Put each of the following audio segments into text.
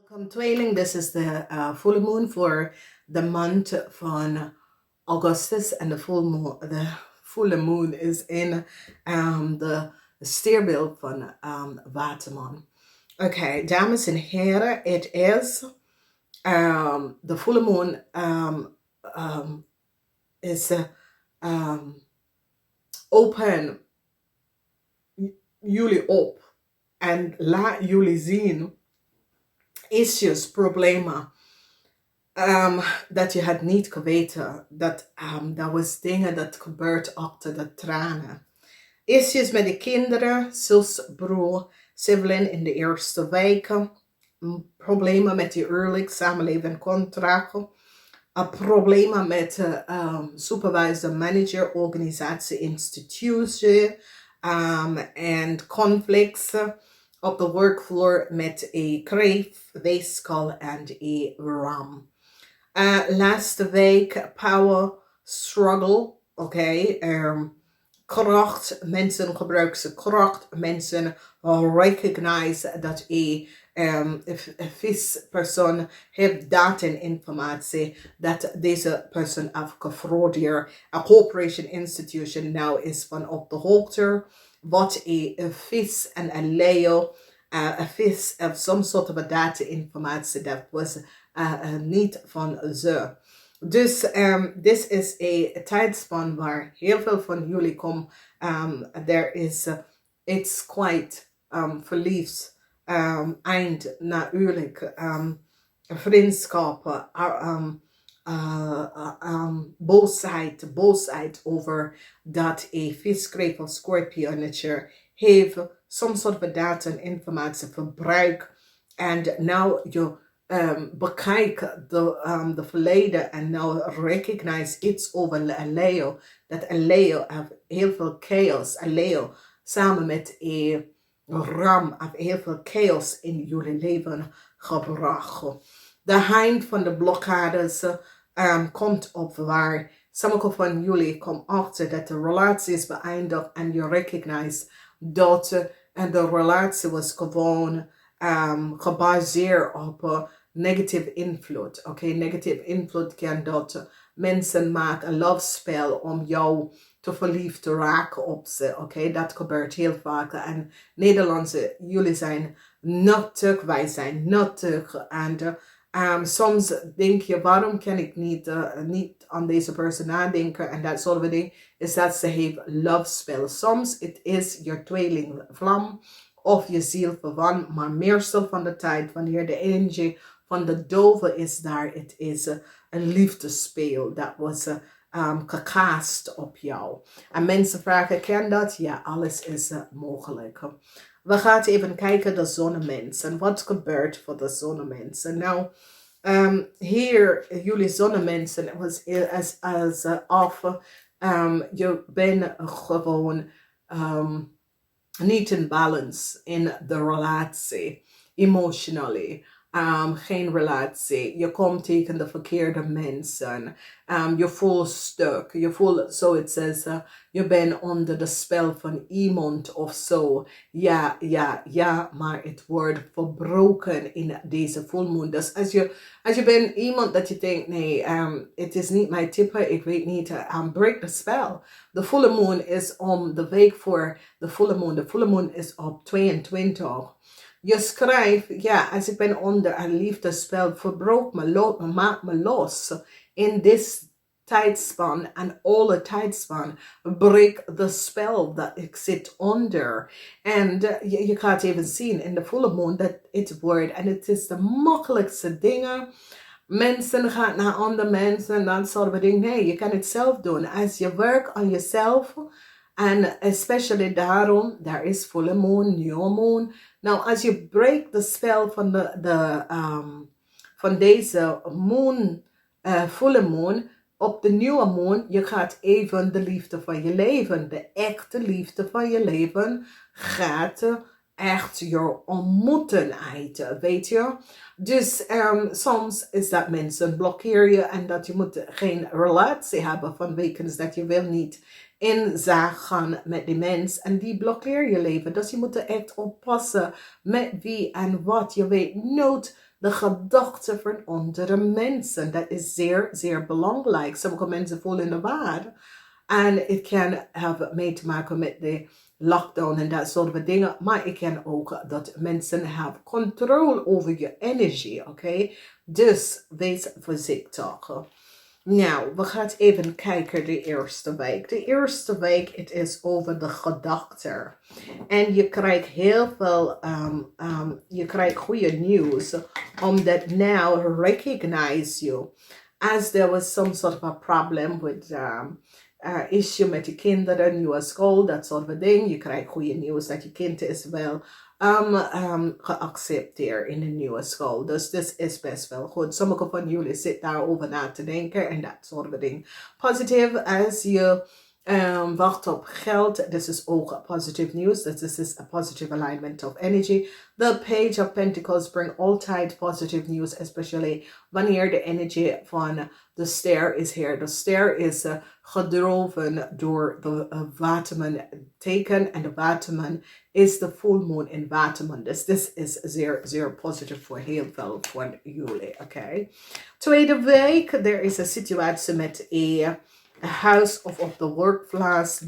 Welcome Tweeling. This is the full moon for the month van Augustus, and the full moon is in de steerbeeld van Waterman. Oké, dames en heren, het is de volle moon is open jullie op en laat jullie zien issues, problemen dat je het niet geweten. Dat was dingen dat gebeurt achter de tranen. Issues met de kinderen, zus, broer, sibling in de eerste weken. Problemen met je huwelijk, samenleven, contracten. Problemen met supervisor, manager, organisatie, institutie. En conflicts op de workfloor met een kreef, weeskal en een ram. Laatste week power struggle, oké. Kracht, mensen gebruiken ze kracht, mensen recognize dat een vispersoon heeft data en informatie dat deze persoon heeft gefraudeerd. Een corporation institution nou is van op de hoogte wat een vis en een leeuw, een vis heeft some soort of data informatie dat was niet van ze. Dus dit is een tijdspan waar heel veel van jullie komen. It's quite verliefd, eind natuurlijk, vriendschappen, boosheid over dat een viskreef of scorpionnetje heeft some soort of data en informatie verbruik. En nou je bekijk de verleden en nou recognize iets over een leeuw. Dat een leeuw heeft heel veel chaos. Een leeuw samen met een ram heeft heel veel chaos in jullie leven gebracht. De eind van de blokkades komt op waar sommige van jullie komen achter dat de relatie is beëindigd en je recognize dat de relatie was gewoon gebaseerd op negatieve invloed. Oké, negatieve invloed kan dat mensen maken een love spell om jou te verliefd te raken op ze. Oké, dat gebeurt heel vaak. En Nederlandse, jullie zijn nuttig, wij zijn nuttig. En soms denk je, waarom kan ik niet aan deze persoon nadenken? En dat soort van dingen is dat ze heeft love spell. Soms het is je tweelingvlam of je zielverwant, maar meestal van de tijd, wanneer de energie van de dove is daar, het is een liefdespeel. Dat was gecast op jou. En mensen vragen, kan dat? Ja, alles is mogelijk. We gaan even kijken de zonnemensen. Wat gebeurt voor de zonnemensen? Nou, hier, jullie zonnemensen, was of je bent gewoon niet in balance in de relatie, emotionally. Geen relatie. Je komt tegen de verkeerde mensen. Je voelt stuk. Je voelt, zo het says, je bent onder de spel van iemand of zo. Ja, maar het wordt verbroken in deze volmoon. Dus als je bent iemand dat je denkt, nee, het is niet mijn type, ik weet niet, break the spell. De volle moon is om de week voor de volle moon. De volle moon is op 22. Je schrijft, ja, als ik ben onder een liefdespel, verbrook me, maak me los. In dit tijdspan en alle tijdspan, breek de spel dat ik zit onder. En je gaat even zien in de volle moon dat het wordt, en het is de makkelijkste dingen. Mensen gaan naar andere mensen, dan soort van dingen. Nee, je kan het zelf doen. Als je werkt aan jezelf, en especially daarom, daar is volle moon, nieuwe moon. Nou, als je breekt de spel van deze moon, volle moon, op de nieuwe moon, je gaat even de liefde van je leven, de echte liefde van je leven, gaat echt je ontmoetenheid, weet je. Dus soms is dat mensen blokkeren je en dat je moet geen relatie hebben vanwege dat je wil niet in zaak gaan met die mens en die blokkeer je leven. Dus je moet er echt oppassen met wie en wat. Je weet nooit de gedachten van andere mensen. Dat is zeer, zeer belangrijk. Sommige mensen voelen de waar. En het kan hebben mee te maken met de lockdown en dat soort dingen. Maar ik kan ook dat mensen hebben controle over je energie. Oké? Dus wees voorzichtig. Nou, we gaan even kijken de eerste week. De eerste week, het is over de gedachten. En je krijgt heel veel, je krijgt goede nieuws. Omdat now recognize you. As there was some sort of a problem with issue met je kinderen, nieuwe school, dat soort van ding. Je krijgt goede nieuws dat je kind is wel geaccepteerd in een nieuwe school. Dus dit is best wel goed. Sommige van jullie zitten daarover na te denken en dat soort van ding. Positief als je wacht op geld. This is ook positive news. This is a positive alignment of energy. The Page of Pentacles bring altijd positive news, especially wanneer de energie van de ster is hier. De ster is gedroven door de waterman teken en de waterman is de full moon in waterman. Dus dit is zeer, zeer positief voor heel veel van jullie. Oké. Tweede week, er is een situatie met een huis of op de workplaats,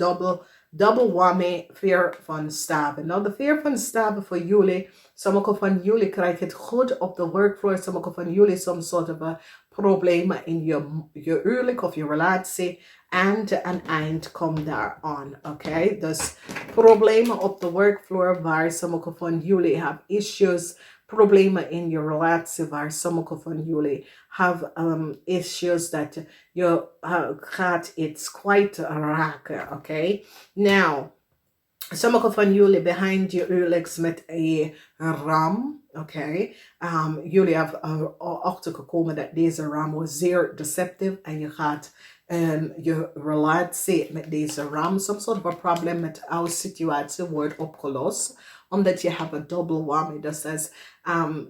double whammy, veer van staven. Nou, de veer van staven voor jullie, sommige van jullie krijgen het goed op de workfloor, sommige van jullie soms soort van problemen in je huwelijk of je relatie. En een eind komt daar aan, oké? Dus problemen op de workfloor waar sommige van jullie hebben issues, problemen in je relatie waar sommige van jullie have issues dat je gaat iets kwijt raken, oké? Nou, sommige van jullie behind je huwelijks met een ram, oké? Jullie hebben achtergekomen dat deze ram was zeer deceptive en je gaat je relatie met deze ram, some sort of a problem met jouw situatie wordt opgelost. Omdat je hebt een double whammy. Dat is,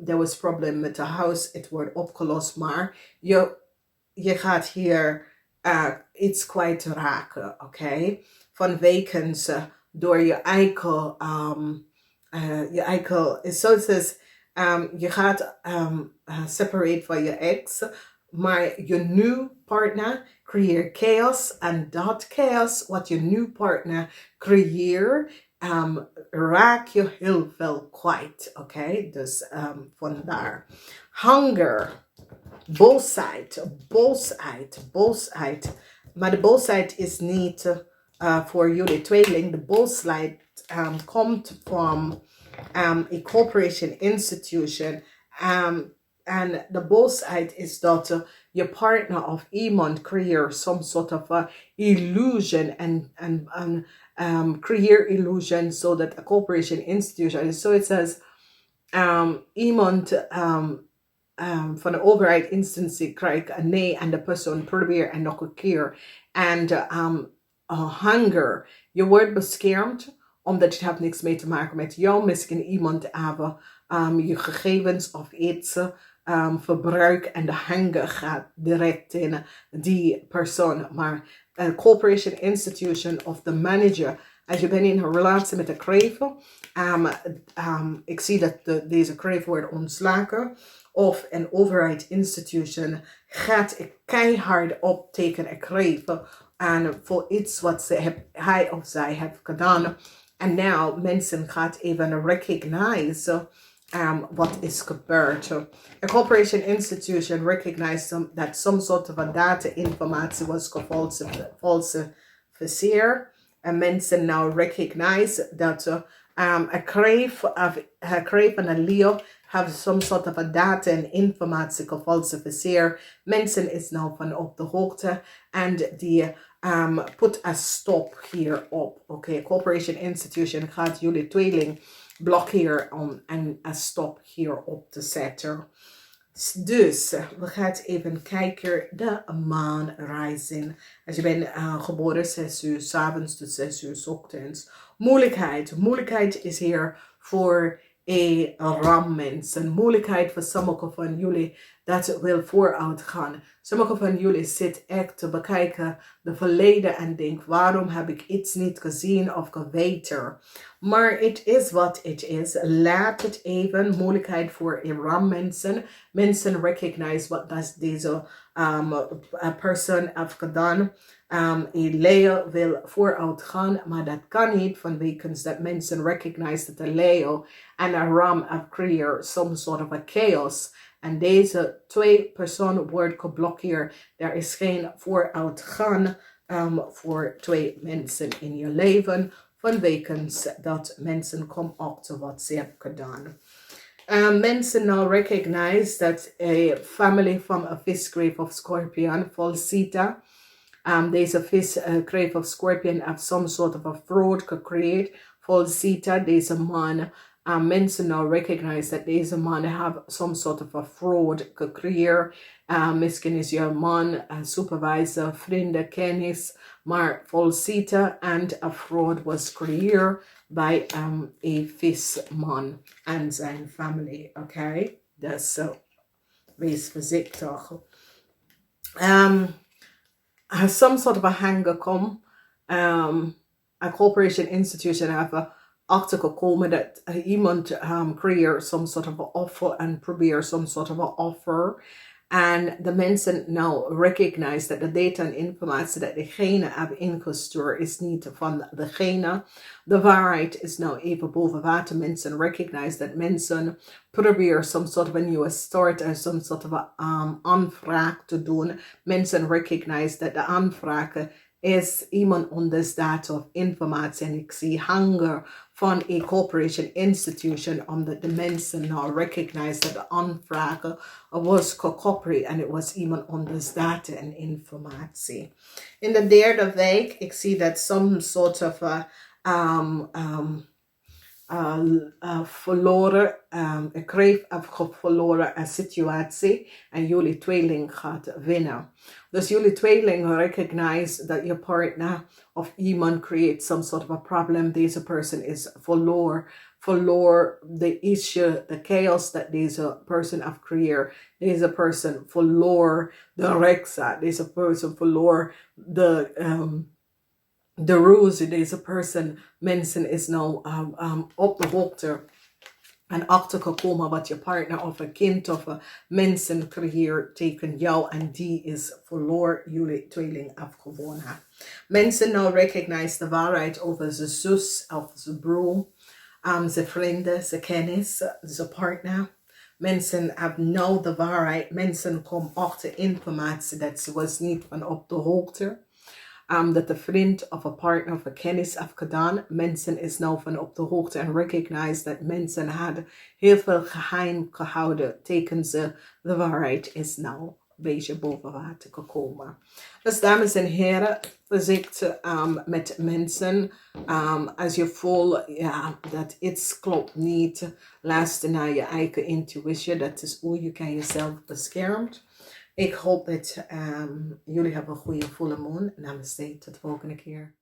there was problem met de huis, het wordt opgelost, maar je gaat hier iets kwijt raken, oké? Vanwege door je eigen, zoals je gaat separate van je ex, maar je nieuwe partner creëert chaos en dat chaos wat je nieuwe partner creëert, raak je heel veel kwijt, oké? Dus vandaar. Hunger, boosheid. Maar de boosheid is niet voor jullie tweeling. De boosheid komt van a corporation institution. En de boosheid is dat je partner of iemand creëert some sort of a illusion and create illusion so that a corporation institution. So it says iemand van de overheid instantie krijgt een nee en de persoon probeert en nog een keer. En hunger, je wordt beschermd omdat je hebt niks mee te maken met jou. Misschien iemand hebben je gegevens of iets verbruik en de hunger gaat direct in die persoon. Maar een corporation institution of de manager, als je bent in een relatie met de krevel, ik zie dat deze krevel wordt ontslagen. Of een overheid institution gaat keihard op tegen een krevel. En voor iets wat hij of zij heeft gedaan. En nu mensen gaan even recognize wat is gebeurd. A corporation institution recognized that some sort of a data informatie was gefalsificeerd. En mensen now recognize dat a crave en een Leo have some sort of a data en informatie gefalsificeerd. Mensen is nou van op de hoogte en die put a stop hierop. Oké, corporation institution gaat jullie tweeling blokkeren om een stop hierop te zetten. Dus we gaan even kijken de Maan Lezing. Als je bent geboren 6 uur 's avonds tot 6 uur 's ochtends. Moeilijkheid is hier voor ram mensen. Moeilijkheid voor sommigen van jullie dat wil vooruit gaan. Sommigen van jullie zit echt te bekijken de verleden en denk, waarom heb ik iets niet gezien of geweten? Maar het is wat het is. Laat het even. Moeilijkheid voor ram mensen. Mensen recognize wat deze person heeft gedaan. Leo wil vooruit gaan, maar dat kan niet vanwege dat mensen recognize dat Leo en ram have creëerd some sort of a chaos. En deze twee personen wordt geblokkeerd. Er is geen vooruitgang voor twee mensen in je leven. Vanwege dat mensen komen achter wat ze hebben gedaan. Mensen now recognize that a family from a fish, grave of Scorpion, Falsita. Deze vis, grave of Scorpion, have some sort of a fraud gecreëerd. Falsita, deze man. Mensen now recognize that deze man have some sort of a fraud gecreëerd. Misschien is je man, supervisor, vrienden, kennis. Maar Falsita and a fraud was creëerd bij a visman en zijn familie. Oké, dus wees voorzichtig. Some sort of a hanger come. A corporation institution have achter gekomen dat iemand creëert some sort of a offer en probeert some sort of a offer. En de mensen nou recognize dat de data en informatie dat degene hebben ingestuurd is niet van degene. De waarheid is nou even boven water. Mensen recognize dat mensen proberen some sort of a nieuwe start en some sort of a aanvraag te doen. Mensen recognize dat de aanvraag is iemand onder data of informatie. En ik zie hanger van een corporation institution omdat de mensen nou recognize dat de aanvraag was gekoppeld en het was iemand onder data en informatie. In de derde week, ik zie dat some sort of verloren, ik kreeg een verloren situatie en jullie tweeling gaat winnen. Dus jullie tweeling recognize dat je partner of iemand create some sort of a problem. Deze person is verloor the issue, the chaos that deze person have creëerd. Deze person verloor de reksa. Deze person verloor de rules. Deze person, mensen is nou op de hoogte en achtergekomen wat je partner of een kind of een mensen creëert tegen jou en die is verloor jullie tweeling afgewonnen. Mensen nou recognize de waarheid over zijn zus of zijn broer, zijn vrienden, zijn kennis, zijn partner. Mensen hebben nou de waarheid. Mensen komen achter informatie dat ze was niet van op de hoogte. Dat de vriend of een partner of een kennis heeft gedaan. Mensen is nou van op de hoogte en recognize dat mensen hadden heel veel geheim gehouden. Tegen ze de waarheid is nou een beetje boven water gekomen. Dus dames en heren, voorzichtig met mensen. Als je voelt dat iets klopt niet, luister naar je eigen intuïtie. Dat is hoe je kan jezelf beschermt. Ik hoop dat jullie hebben een goede volle maan. Namaste, tot de volgende keer.